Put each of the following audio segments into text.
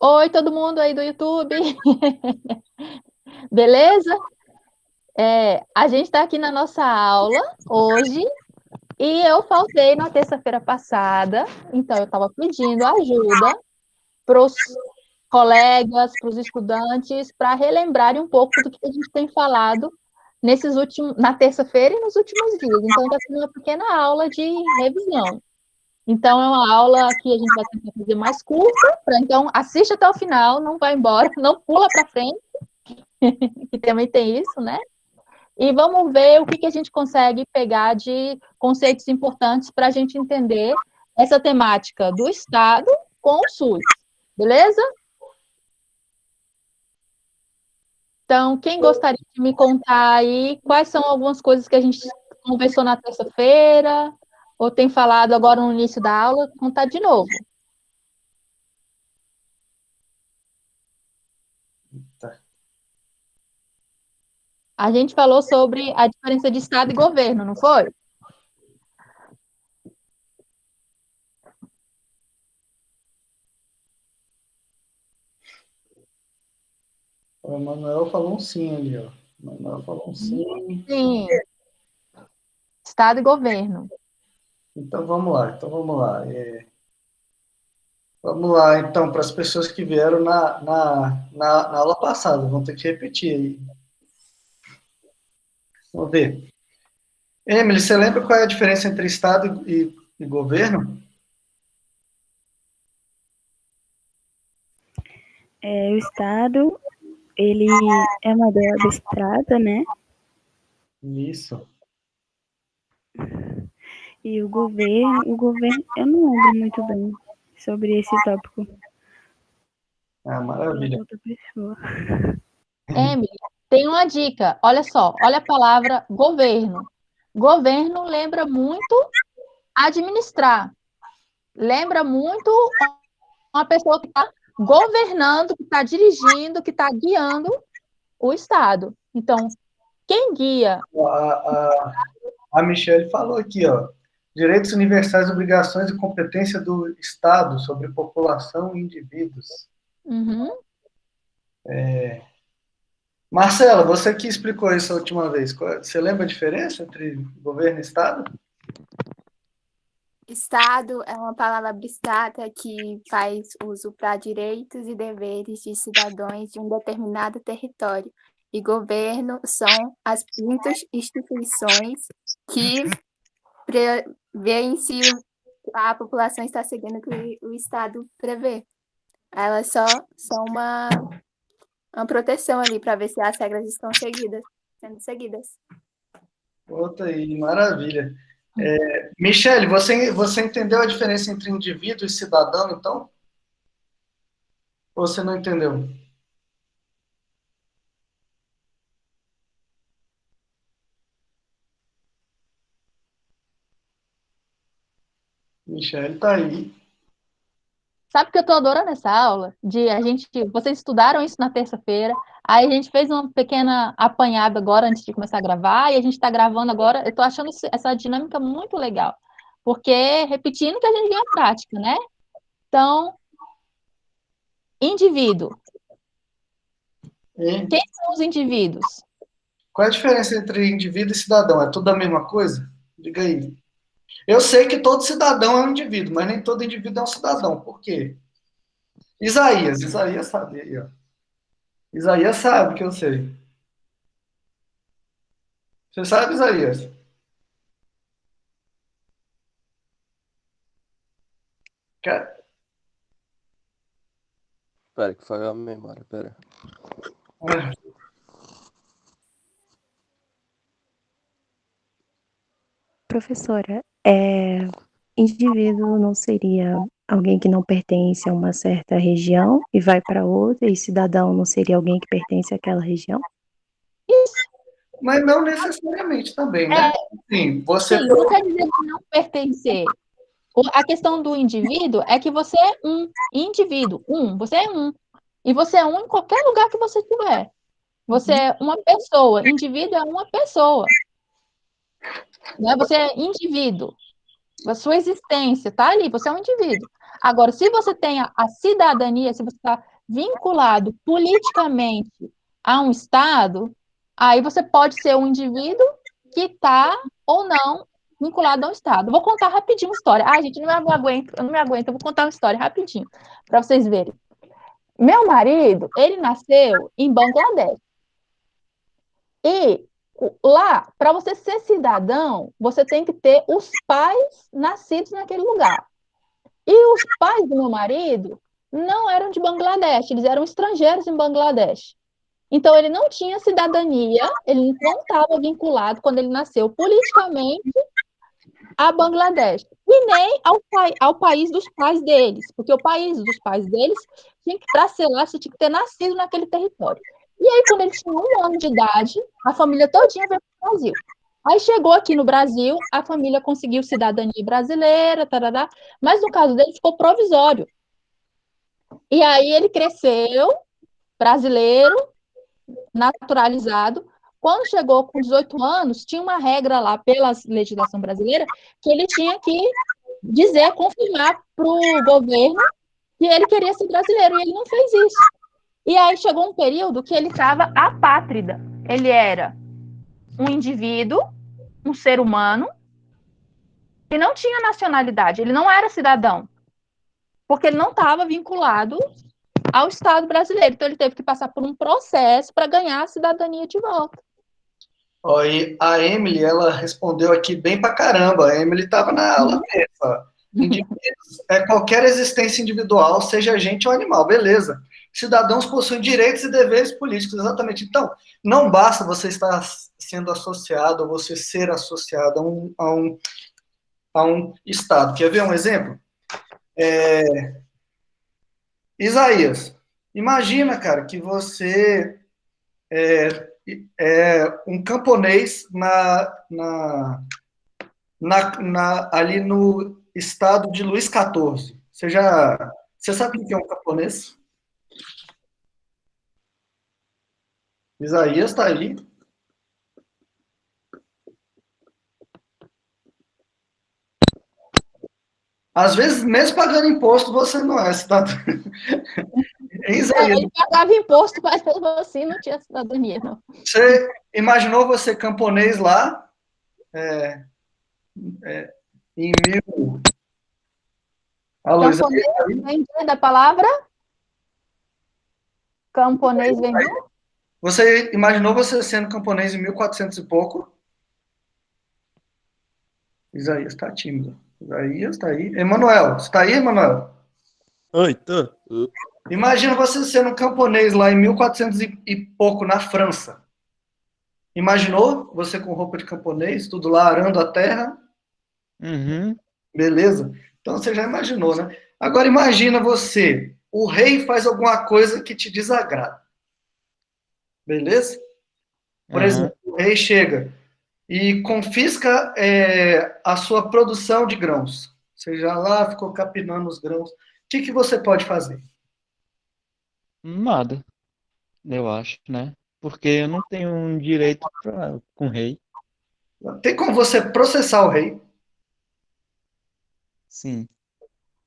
Oi, todo mundo aí do YouTube, beleza? A gente está aqui na nossa aula hoje e eu faltei na terça-feira passada, então eu estava pedindo ajuda para os colegas, para os estudantes, para relembrarem um pouco do que a gente tem falado na terça-feira e nos últimos dias. Então, está sendo uma pequena aula de revisão. Então, é uma aula que a gente vai tentar fazer mais curta, então assiste até o final, não vai embora, não pula para frente, que também tem isso, né? E vamos ver o que a gente consegue pegar de conceitos importantes para a gente entender essa temática do Estado com o SUS, beleza? Então, quem gostaria de me contar aí quais são algumas coisas que a gente conversou na terça-feira, ou tem falado agora no início da aula, contar de novo. Tá. A gente falou sobre a diferença de Estado e governo, não foi? O Manuel falou um sim ali, ó. O Manuel falou um sim. Sim, Estado e governo. Então vamos lá, Vamos lá, então, para as pessoas que vieram na aula passada, vão ter que repetir aí. Vamos ver. Emily, você lembra qual é a diferença entre Estado e governo? O Estado, ele é uma ideia abstrata, né? Isso. E o governo, eu não lembro muito bem sobre esse tópico. Ah, maravilha. Outra pessoa. Emily, tem uma dica. Olha só, olha a palavra governo. Governo lembra muito administrar. Lembra muito uma pessoa que está governando, que está dirigindo, que está guiando o Estado. Então, quem guia? A Michelle falou aqui, ó. Direitos universais, obrigações e competência do Estado sobre população e indivíduos. Uhum. Marcela, você que explicou isso a última vez, você lembra a diferença entre governo e Estado? Estado é uma palavra abstrata que faz uso para direitos e deveres de cidadãos de um determinado território. E governo são as instituições que veem se a população está seguindo o que o Estado prevê. Elas só são uma proteção ali para ver se as regras estão sendo seguidas. Outra aí, maravilha. Michele, você entendeu a diferença entre indivíduo e cidadão, então? Ou você não entendeu? Michele está aí. Sabe que eu estou adorando essa aula? Vocês estudaram isso na terça-feira, aí a gente fez uma pequena apanhada agora antes de começar a gravar, e a gente está gravando agora. Eu estou achando essa dinâmica muito legal, porque repetindo que a gente ganha prática, né? Então, indivíduo. E Quem são os indivíduos? qual é a diferença entre indivíduo e cidadão? É tudo a mesma coisa? Diga aí. Eu sei que todo cidadão é um indivíduo, mas nem todo indivíduo é um cidadão. Por quê? Isaías sabe aí, ó. Isaías sabe que eu sei. Você sabe, Isaías? Espera, que falhou a memória, pera. Professora, indivíduo não seria alguém que não pertence a uma certa região e vai para outra, e cidadão não seria alguém que pertence àquela região? Isso. Mas não necessariamente também, né? Sim, você Sim, não quer dizer que não pertencer. A questão do indivíduo é que você é um indivíduo, você é um. E você é um em qualquer lugar que você estiver. Você é uma pessoa, indivíduo é uma pessoa. Né? Você é indivíduo. A sua existência está ali, você é um indivíduo. Agora, se você tem a cidadania, se você está vinculado politicamente a um Estado, aí você pode ser um indivíduo que está ou não vinculado ao Estado. Vou contar rapidinho uma história. Ah, gente, eu não me aguento, eu vou contar uma história rapidinho, para vocês verem. Meu marido, ele nasceu em Bangladesh. E lá, para você ser cidadão, você tem que ter os pais nascidos naquele lugar. E os pais do meu marido não eram de Bangladesh, eles eram estrangeiros em Bangladesh. Então, ele não tinha cidadania, ele não estava vinculado, quando ele nasceu, politicamente a Bangladesh. E nem ao país dos pais deles, porque o país dos pais deles, para ser lá, você tinha que ter nascido naquele território. E aí, quando ele tinha 1 ano de idade, a família todinha veio para o Brasil. Aí chegou aqui no Brasil, a família conseguiu cidadania brasileira, tarará, mas no caso dele ficou provisório. E aí ele cresceu, brasileiro, naturalizado. Quando chegou com 18 anos, tinha uma regra lá pela legislação brasileira que ele tinha que dizer, confirmar para o governo que ele queria ser brasileiro, e ele não fez isso. E aí chegou um período que ele estava apátrida. Ele era um indivíduo, um ser humano, que não tinha nacionalidade, ele não era cidadão, porque ele não estava vinculado ao Estado brasileiro. Então ele teve que passar por um processo para ganhar a cidadania de volta. Ó, e a Emily, ela respondeu aqui bem pra caramba. A Emily estava na aula mesmo. Indivíduos é qualquer existência individual, seja gente ou animal, beleza. Cidadãos possuem direitos e deveres políticos, exatamente. Então, não basta você estar sendo associado, ou você ser associado a um Estado. Quer ver um exemplo? Isaías, imagina, cara, que você é um camponês ali no estado de Luís XIV. Você sabe o que é um camponês? Isaías está aí. Às vezes, mesmo pagando imposto, você não é cidadão. Ele pagava imposto, mas mesmo assim não tinha cidadania, não. Você imaginou você camponês lá, em mil... Alô, camponês vem da palavra? Camponês vem do? Você imaginou você sendo camponês em 1400 e pouco? Isaías está tímido. Isaías está aí. Emanuel, você está aí, Emanuel? Oi, tô. Imagina você sendo um camponês lá em 1400 e pouco, na França. Imaginou você com roupa de camponês, tudo lá arando a terra? Uhum. Beleza? Então você já imaginou, né? Agora imagina você, o rei faz alguma coisa que te desagrada. Beleza? Por exemplo, o rei chega e confisca a sua produção de grãos. Você já lá ficou capinando os grãos. O que você pode fazer? Nada, eu acho, né? Porque eu não tenho um direito com o rei. Tem como você processar o rei? Sim.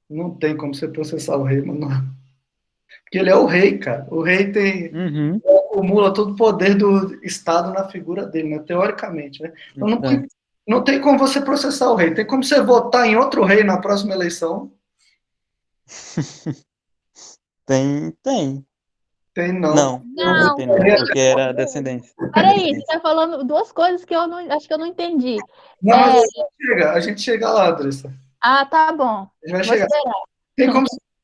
Não tem como você processar o rei, mano. Porque ele é o rei, cara. O rei Uhum. acumula todo o poder do Estado na figura dele, né? Teoricamente, né? Então não tem como você processar o rei. Tem como você votar em outro rei na próxima eleição? Tem. Tem não. Não, Não. votei não, porque era descendência. Peraí, você está falando duas coisas que eu não, acho que eu não entendi. Não, mas a gente chega lá, Andressa. Ah, tá bom. A gente vai Vou chegar. esperar.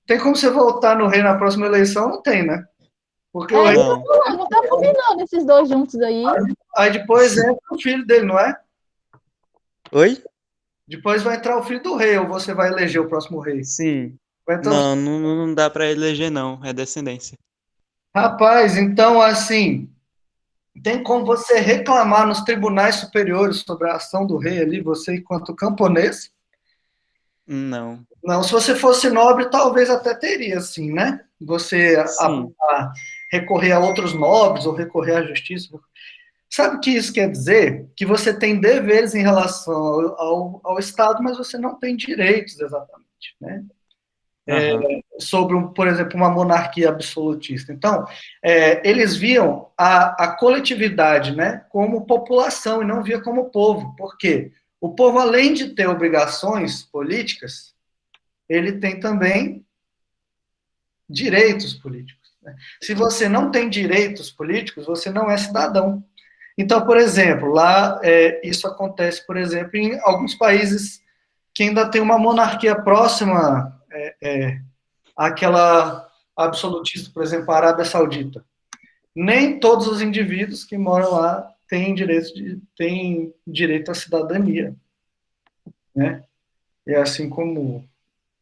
Tem como você votar no rei na próxima eleição? Não tem, né? Porque o rei... Não tá combinando esses dois juntos aí. Aí depois entra o filho dele, não é? Oi? Depois vai entrar o filho do rei, ou você vai eleger o próximo rei? Sim. Vai entrar Não dá pra eleger, não. É descendência. Rapaz, então, assim, tem como você reclamar nos tribunais superiores sobre a ação do rei ali, você enquanto camponês? Não. Não, se você fosse nobre, talvez até teria, assim, né? Você recorrer a outros nobres ou recorrer à justiça. Sabe o que isso quer dizer? Que você tem deveres em relação ao Estado, mas você não tem direitos exatamente, né? Aham. sobre, por exemplo, uma monarquia absolutista. Então, eles viam a coletividade, né, como população e não via como povo. Por quê? O povo, além de ter obrigações políticas, ele tem também direitos políticos, né? Se você não tem direitos políticos, você não é cidadão. Então, por exemplo, lá isso acontece, por exemplo, em alguns países que ainda tem uma monarquia próxima àquela absolutista, por exemplo, a Arábia Saudita. Nem todos os indivíduos que moram lá têm direito à cidadania, né? É assim como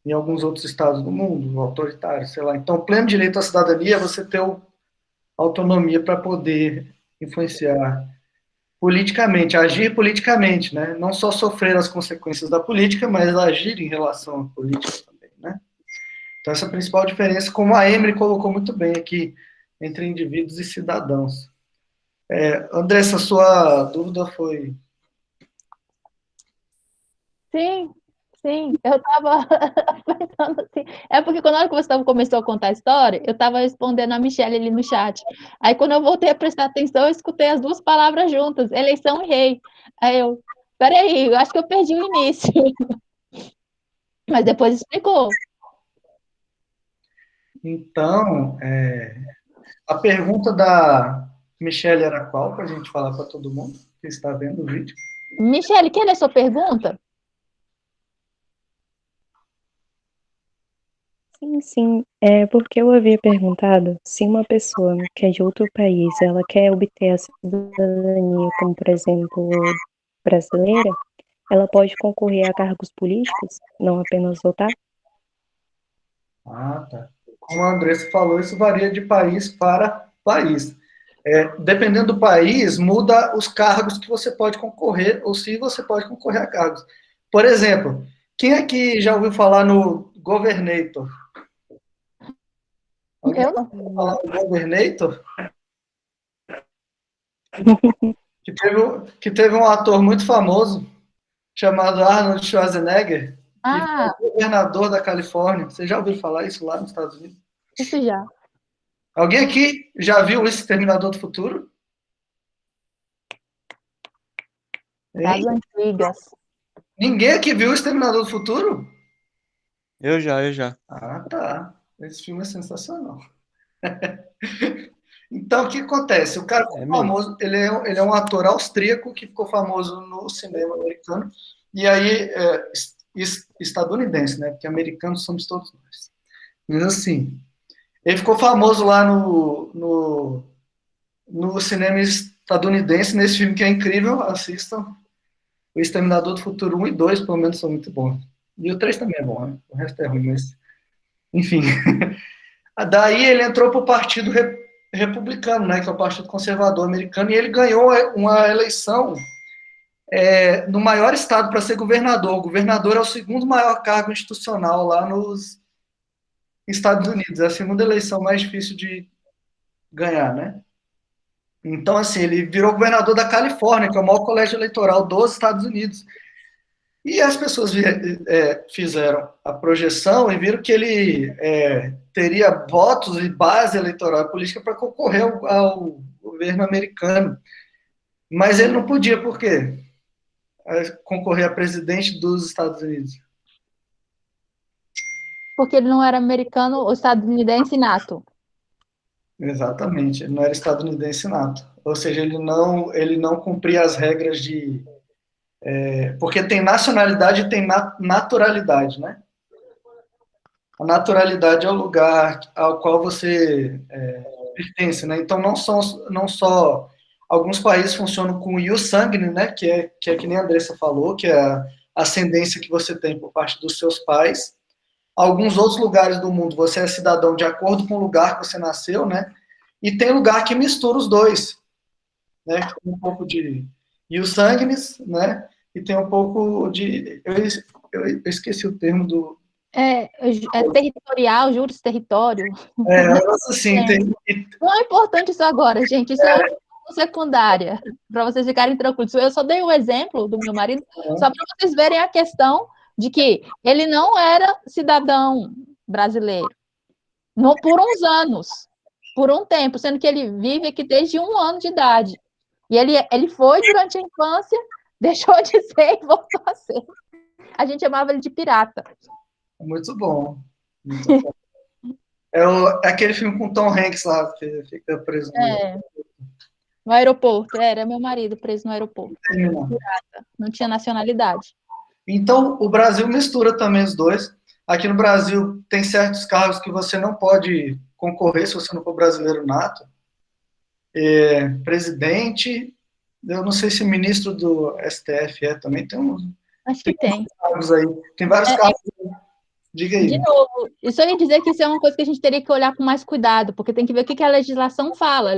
em alguns outros estados do mundo, autoritários, sei lá. Então, pleno direito à cidadania é você ter autonomia para poder influenciar politicamente, agir politicamente, né? Não só sofrer as consequências da política, mas agir em relação à política também, né? Então, essa é a principal diferença, como a Emily colocou muito bem aqui, entre indivíduos e cidadãos. Andressa, sua dúvida foi... Sim, sim, eu estava pensando assim. É porque quando a hora que você começou a contar a história, eu estava respondendo a Michelle ali no chat. Aí quando eu voltei a prestar atenção, eu escutei as duas palavras juntas, eleição e rei. Aí eu, peraí, eu acho que eu perdi o início. Mas depois explicou. Então, a pergunta da Michelle era qual, para a gente falar para todo mundo que está vendo o vídeo? Michelle, quer ler sua pergunta? Sim, sim. É porque eu havia perguntado se uma pessoa que é de outro país, ela quer obter a cidadania, como por exemplo brasileira, ela pode concorrer a cargos políticos, não apenas votar? Ah, tá. Como a Andressa falou, isso varia de país para país. Dependendo do país, muda os cargos que você pode concorrer, ou se você pode concorrer a cargos. Por exemplo, quem aqui já ouviu falar no Governator? Alguém Eu não. ouviu falar no Governator? Que teve um ator muito famoso, chamado Arnold Schwarzenegger, que Ah, foi governador da Califórnia. Você já ouviu falar isso lá nos Estados Unidos? isso já. Alguém aqui já viu esse Exterminador do Futuro? Das Hein? antigas. Ninguém aqui viu o Exterminador do Futuro? Eu já. Ah, tá. Esse filme é sensacional. Então, o que acontece? O cara ficou É mesmo. famoso, ele é um ator austríaco que ficou famoso no cinema americano, e aí, estadunidense, né? Porque americanos somos todos nós. Mas assim, ele ficou famoso lá no cinema estadunidense, nesse filme que é incrível, assistam. O Exterminador do Futuro 1 e 2, pelo menos, são muito bons. E o 3 também é bom, né? O resto é ruim, mas... Enfim. Daí ele entrou para o Partido Republicano, né, que é o Partido Conservador Americano, e ele ganhou uma eleição no maior estado para ser governador. O governador é o segundo maior cargo institucional lá nos Estados Unidos. É a segunda eleição mais difícil de ganhar, né? Então, assim, ele virou governador da Califórnia, que é o maior colégio eleitoral dos Estados Unidos. E as pessoas fizeram a projeção e viram que ele teria votos e base eleitoral e política para concorrer ao governo americano. Mas ele não podia, por quê? Concorrer a presidente dos Estados Unidos. Porque ele não era americano ou estadunidense nato. Exatamente, ele não era estadunidense nato. Ou seja, ele não cumpria as regras de... porque tem nacionalidade e tem naturalidade, né? A naturalidade é o lugar ao qual você pertence, né? Então, não só alguns países funcionam com o sangue, né? Que é que nem a Andressa falou, que é a ascendência que você tem por parte dos seus pais. Alguns outros lugares do mundo, você é cidadão de acordo com o lugar que você nasceu, né? E tem lugar que mistura os dois, né? Tem um pouco de sanguinis, né? E tem um pouco de... Eu esqueci o termo do... É territorial, juros território. Assim, tem... Não é importante isso agora, gente. Isso é secundária, para vocês ficarem tranquilos. Eu só dei um exemplo do meu marido, só para vocês verem a questão de que ele não era cidadão brasileiro. Por uns anos, por um tempo, sendo que ele vive aqui desde 1 ano de idade. E ele foi durante a infância, deixou de ser e voltou a ser. A gente chamava ele de pirata. Muito bom. Muito bom. É aquele filme com Tom Hanks lá, que fica preso no aeroporto. Era meu marido preso no aeroporto. no... Pirata. Não tinha nacionalidade. Então, o Brasil mistura também os dois. Aqui no Brasil, tem certos cargos que você não pode concorrer se você não for brasileiro nato. Presidente, eu não sei se ministro do STF também tem uns. Acho que tem. Cargos aí. Tem vários cargos. Diga aí. De novo, isso eu ia dizer que isso é uma coisa que a gente teria que olhar com mais cuidado, porque tem que ver o que a legislação fala.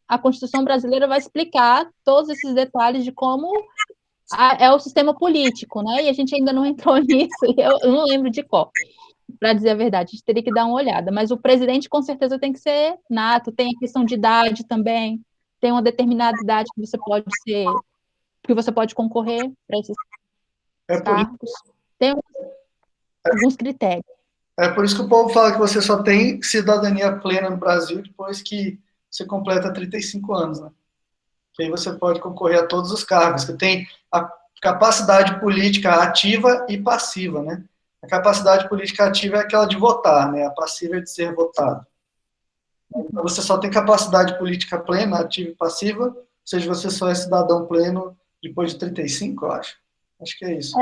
A Constituição brasileira vai explicar todos esses detalhes de como é o sistema político, né? E a gente ainda não entrou nisso, e eu não lembro de qual, para dizer a verdade, a gente teria que dar uma olhada. Mas o presidente, com certeza, tem que ser nato, tem a questão de idade também, tem uma determinada idade que você pode concorrer para esses cargos. Tem alguns critérios. É por isso que o povo fala que você só tem cidadania plena no Brasil depois que você completa 35 anos, né? Que aí você pode concorrer a todos os cargos, que tem a capacidade política ativa e passiva, né? A capacidade política ativa é aquela de votar, né? A passiva é de ser votado. Então, você só tem capacidade política plena, ativa e passiva, ou seja, você só é cidadão pleno depois de 35, eu acho. Acho que é isso.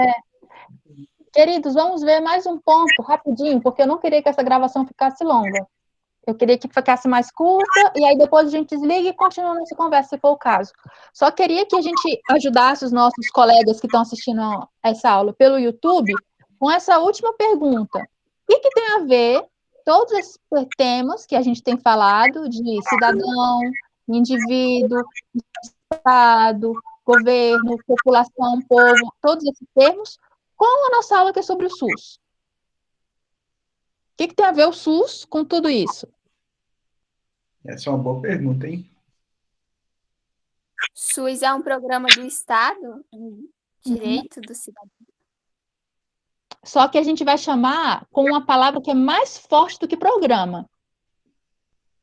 Queridos, vamos ver mais um ponto, rapidinho, porque eu não queria que essa gravação ficasse longa. Eu queria que ficasse mais curta, e aí depois a gente desliga e continua nossa conversa, se for o caso. Só queria que a gente ajudasse os nossos colegas que estão assistindo essa aula pelo YouTube com essa última pergunta. O que tem a ver todos esses temas que a gente tem falado de cidadão, indivíduo, Estado, governo, população, povo, todos esses termos, com a nossa aula que é sobre o SUS? O que tem a ver o SUS com tudo isso? Essa é uma boa pergunta, hein? SUS é um programa do Estado, direito do cidadão. Só que a gente vai chamar com uma palavra que é mais forte do que programa.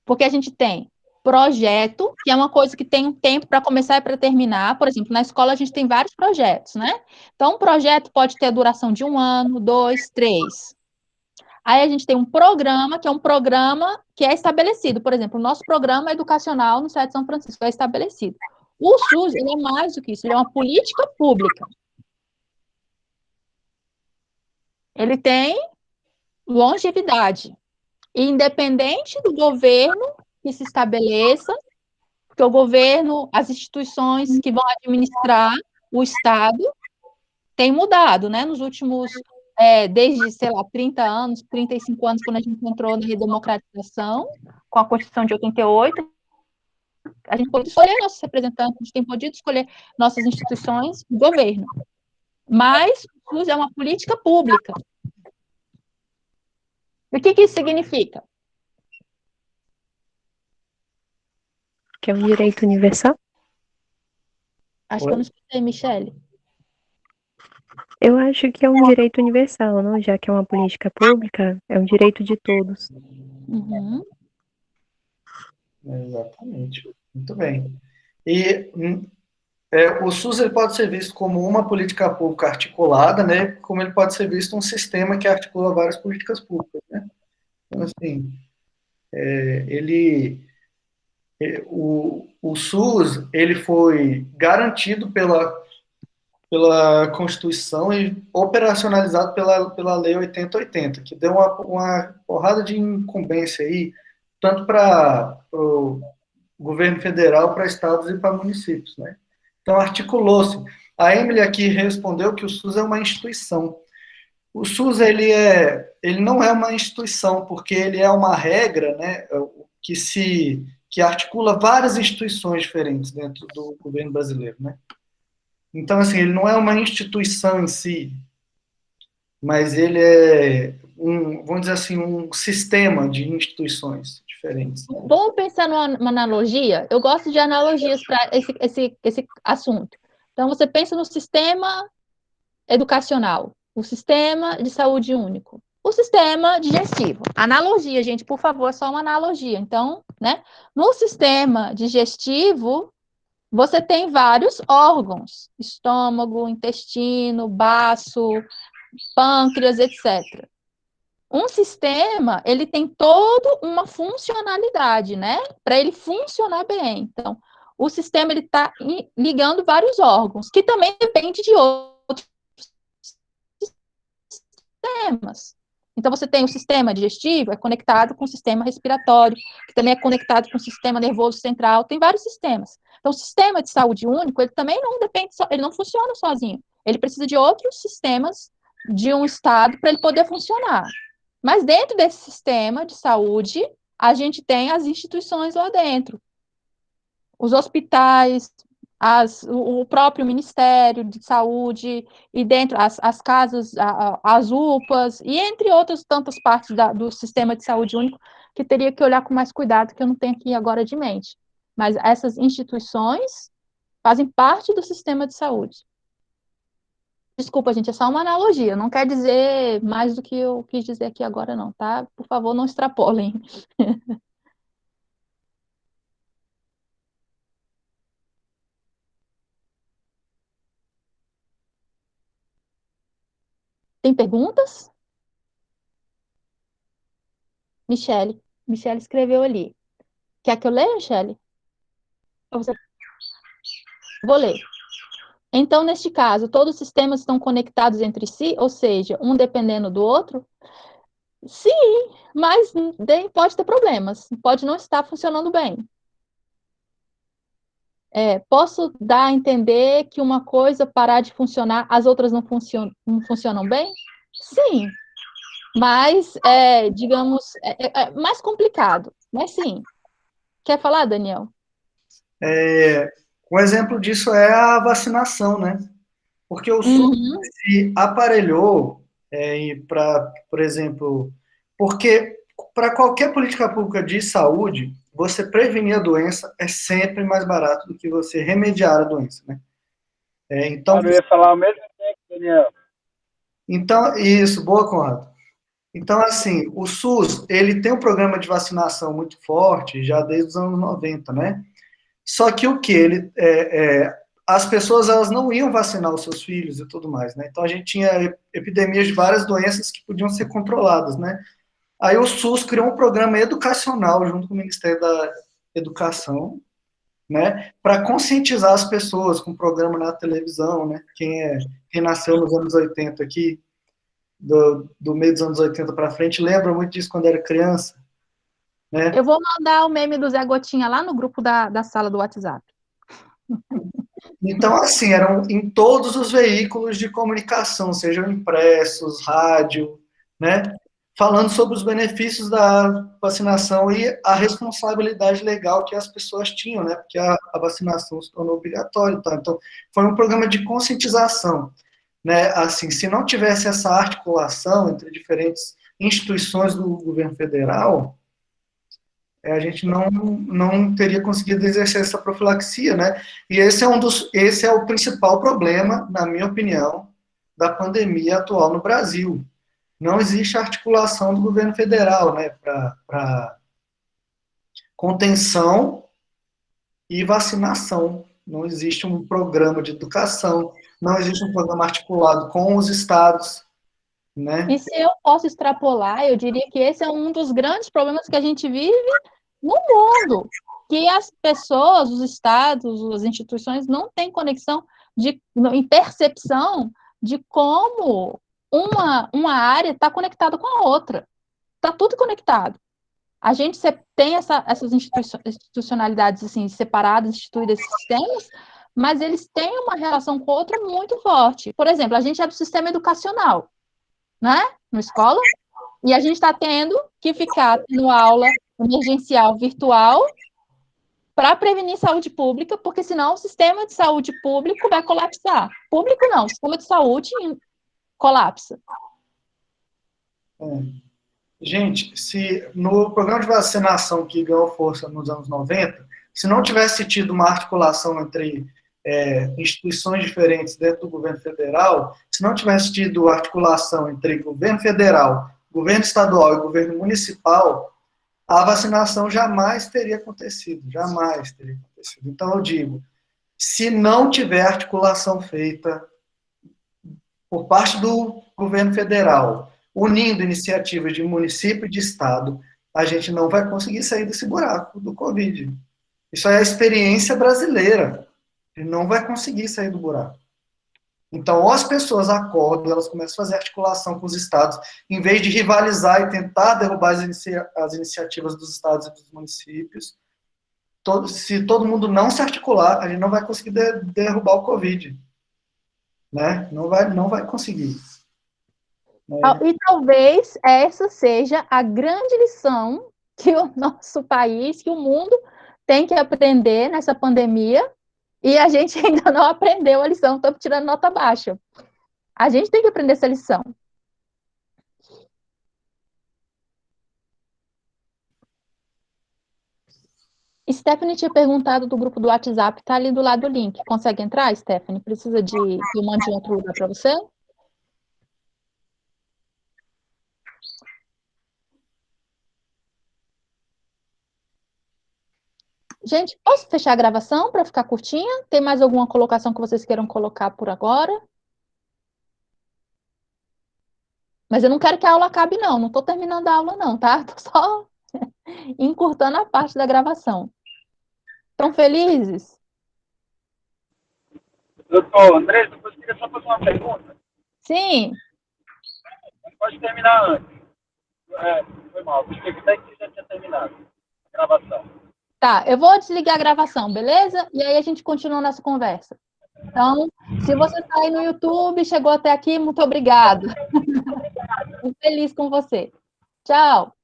Porque a gente tem projeto, que é uma coisa que tem um tempo para começar e para terminar. Por exemplo, na escola a gente tem vários projetos, né? Então, um projeto pode ter a duração de 1 ano, 2, 3. Aí a gente tem um programa, que é um programa que é estabelecido. Por exemplo, o nosso programa educacional no SEDE São Francisco é estabelecido. O SUS, ele é mais do que isso, ele é uma política pública. Ele tem longevidade. E independente do governo que se estabeleça, porque o governo, as instituições que vão administrar o Estado, têm mudado, né? Nos últimos, desde, sei lá, 30 anos, 35 anos, quando a gente entrou na redemocratização, com a Constituição de 88, a gente pode escolher nossos representantes, a gente tem podido escolher nossas instituições e governo. Mas o SUS é uma política pública. E o que isso significa? Que é um direito universal? Acho que eu não escutei, Michele. Eu acho que é um direito universal, não? Já que é uma política pública, é um direito de todos. Uhum. Exatamente. Muito bem. E o SUS ele pode ser visto como uma política pública articulada, né? Como ele pode ser visto um sistema que articula várias políticas públicas, né? Então, assim, o SUS ele foi garantido pela Constituição e operacionalizado pela Lei 8080, que deu uma porrada de incumbência aí, tanto para o governo federal, para estados e para municípios, né? Então, articulou-se. A Emily aqui respondeu que o SUS é uma instituição. O SUS, ele não é uma instituição, porque ele é uma regra, né, que articula várias instituições diferentes dentro do governo brasileiro, né? Então, assim, ele não é uma instituição em si, mas ele é, vamos dizer assim, um sistema de instituições diferentes. Né? Vamos pensar numa analogia? Eu gosto de analogias para esse assunto. Então, você pensa no sistema educacional, o sistema de saúde único. o sistema digestivo. Analogia, gente, por favor, é só uma analogia. Então, né, no sistema digestivo, você tem vários órgãos: estômago, intestino, baço, pâncreas, etc. Um sistema, ele tem toda uma funcionalidade, né? Para ele funcionar bem. Então, o sistema, ele está ligando vários órgãos, que também depende de outros sistemas. Então, você tem o sistema digestivo, é conectado com o sistema respiratório, que também é conectado com o sistema nervoso central, tem vários sistemas. Então, o sistema de saúde único, ele também não depende, ele não funciona sozinho. Ele precisa de outros sistemas de um estado para ele poder funcionar. Mas dentro desse sistema de saúde, a gente tem as instituições lá dentro. Os hospitais, o próprio Ministério de Saúde, e dentro as casas, as UPAs, e entre outras tantas partes do sistema de saúde único, que teria que olhar com mais cuidado, que eu não tenho aqui agora de mente. Mas essas instituições fazem parte do sistema de saúde. Desculpa, gente, é só uma analogia, não quer dizer mais do que eu quis dizer aqui agora, não, tá? Por favor, não extrapolem. Tem perguntas? Michele escreveu ali. Quer que eu leia, Michele? Vou ler. Então, neste caso, todos os sistemas estão conectados entre si, ou seja, um dependendo do outro? Sim, mas pode ter problemas, pode não estar funcionando bem. Posso dar a entender que uma coisa parar de funcionar, as outras não funcionam bem? Sim, mas, digamos, mais complicado, mas sim. Quer falar, Daniel? Um exemplo disso é a vacinação, né? Porque o SUS se aparelhou para, por exemplo, porque para qualquer política pública de saúde, você prevenir a doença é sempre mais barato do que você remediar a doença, né? Então, eu ia falar ao mesmo tempo, Daniel. Então, isso, boa, Conrado. Então, assim, o SUS, ele tem um programa de vacinação muito forte, já desde os anos 90, né? Só que o que? As pessoas, elas não iam vacinar os seus filhos e tudo mais, né? Então, a gente tinha epidemias de várias doenças que podiam ser controladas, né? Aí o SUS criou um programa educacional junto com o Ministério da Educação, né? Para conscientizar as pessoas com um programa na televisão, né? Quem nasceu nos anos 80 aqui, do meio dos anos 80 para frente, lembra muito disso quando era criança, né? Eu vou mandar o meme do Zé Gotinha lá no grupo da sala do WhatsApp. Então, assim, eram em todos os veículos de comunicação, sejam impressos, rádio, né? Falando sobre os benefícios da vacinação e a responsabilidade legal que as pessoas tinham, né? Porque a vacinação se tornou obrigatória, tá? Então, foi um programa de conscientização, né? Assim, se não tivesse essa articulação entre diferentes instituições do governo federal, a gente não teria conseguido exercer essa profilaxia, né? E esse é o principal problema, na minha opinião, da pandemia atual no Brasil. Não existe articulação do governo federal, né, para contenção e vacinação. Não existe um programa de educação, não existe um programa articulado com os estados, né? E se eu posso extrapolar, eu diria que esse é um dos grandes problemas que a gente vive no mundo, que as pessoas, os estados, as instituições não têm conexão em percepção de como uma área está conectada com a outra. Está tudo conectado. A gente tem essas institucionalidades assim, separadas, instituídas, esses sistemas, mas eles têm uma relação com a outra muito forte. Por exemplo, a gente é do sistema educacional, né? Na escola, e a gente está tendo que ficar tendo aula emergencial virtual para prevenir saúde pública, porque senão o sistema de saúde público vai colapsar. Público não, o sistema de saúde colapsa. Gente, se no programa de vacinação que ganhou força nos anos 90, se não tivesse tido uma articulação entre instituições diferentes dentro do governo federal, se não tivesse tido articulação entre governo federal, governo estadual e governo municipal, a vacinação jamais teria acontecido, jamais teria acontecido. Então, eu digo, se não tiver articulação feita por parte do governo federal, unindo iniciativas de município e de estado, a gente não vai conseguir sair desse buraco do Covid. Isso é a experiência brasileira. A gente não vai conseguir sair do buraco. Então, ou as pessoas acordam, elas começam a fazer articulação com os estados, em vez de rivalizar e tentar derrubar as iniciativas dos estados e dos municípios. Se todo mundo não se articular, a gente não vai conseguir derrubar o Covid. Né? Não vai conseguir. E talvez essa seja a grande lição que o nosso país, que o mundo tem que aprender nessa pandemia, e a gente ainda não aprendeu a lição, estou tirando nota baixa. A gente tem que aprender essa lição. Stephanie tinha perguntado do grupo do WhatsApp, está ali do lado do link. Consegue entrar, Stephanie? Precisa que eu mande em outro lugar para você? Gente, posso fechar a gravação para ficar curtinha? Tem mais alguma colocação que vocês queiram colocar por agora? Mas eu não quero que a aula acabe, não. Não estou terminando a aula, não, tá? Estou só encurtando a parte da gravação. Estão felizes? Doutor André, depois eu queria só fazer uma pergunta. Sim. Pode terminar antes. Foi mal. Achei que até que já tinha terminado a gravação. Tá, eu vou desligar a gravação, beleza? E aí a gente continua nossa conversa. Então, se você está aí no YouTube, chegou até aqui, muito obrigada. Estou feliz com você. Tchau.